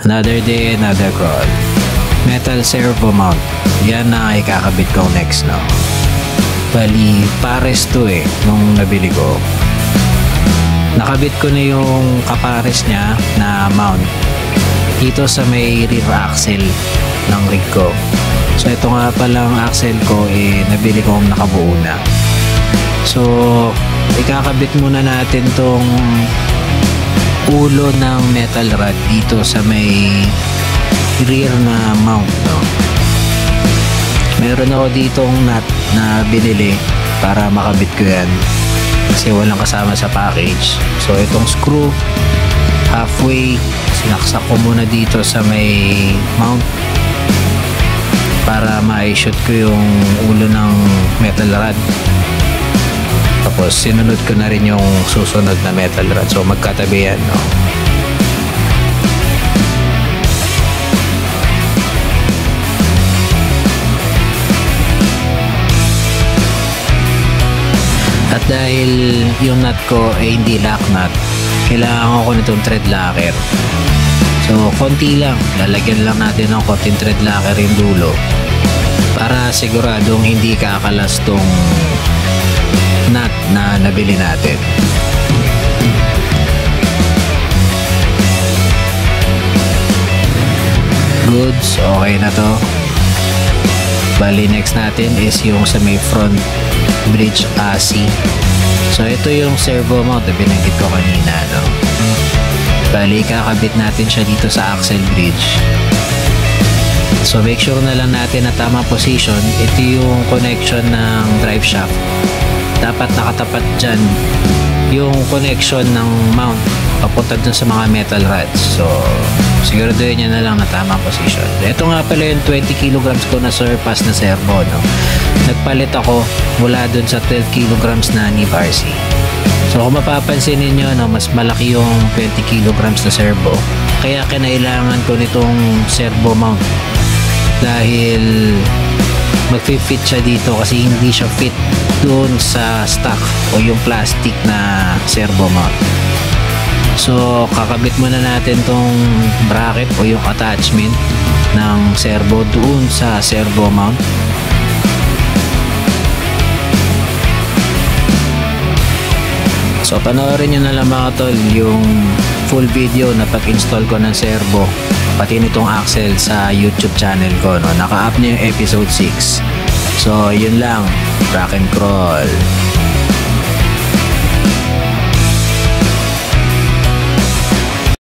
Another day, another crawl. Metal servo mount. Yan na ikakabit ko next, no? Bali, pares to nung nabili ko. Nakabit ko na yung kapares niya na mount dito sa may rear axle ng rig ko. So ito nga palang axle ko nabili ko nakabuo na. So ikakabit muna natin tong ulo ng metal rod dito sa may rear na mount, no? Meron ako ditong nut na binili para makabit ko yan kasi walang kasama sa package. So itong screw halfway sinaksak ko muna dito sa may mount para ma-shoot ko yung ulo ng metal rod. Tapos sinunod ko na rin yung susunod na metal rod. So magkatabi yan, no? At dahil yung nut ko hindi lock nut, kailangan ko nitong thread locker. So konti lang, lalagyan lang natin ng konting thread locker yung dulo para siguradong hindi kakalas tong nut na nabili natin. Goods, okay na to. Bali next natin is yung sa may front bridge chassis. So ito yung servo mount na binanggit ko kanina, no? Bali kakabit natin siya dito sa axle bridge. So make sure na lang natin na tamang position. Ito yung connection ng drive shaft. Dapat nakatapat dyan yung connection ng mount papunta dun sa mga metal rods. So siguraduhin nyo na lang na tamang position. Ito nga pala yung 20 kilograms ko na surpass na servo, no? Nagpalit ako mula dun sa 12 kilograms na Neve RC. So kung mapapansin ninyo, no, mas malaki yung 20 kilograms na servo. Kaya kinailangan ko nitong servo mount dahil mag-fit siya dito kasi hindi siya fit dun sa stock o yung plastic na servo mount. So kakabit muna natin tong bracket o yung attachment ng servo doon sa servo mount. So panoorin nyo na lang mga tol yung full video na pag-install ko ng servo pati nitong axle sa YouTube channel ko, no? Naka-up na yung episode 6. So yun lang, rock and crawl.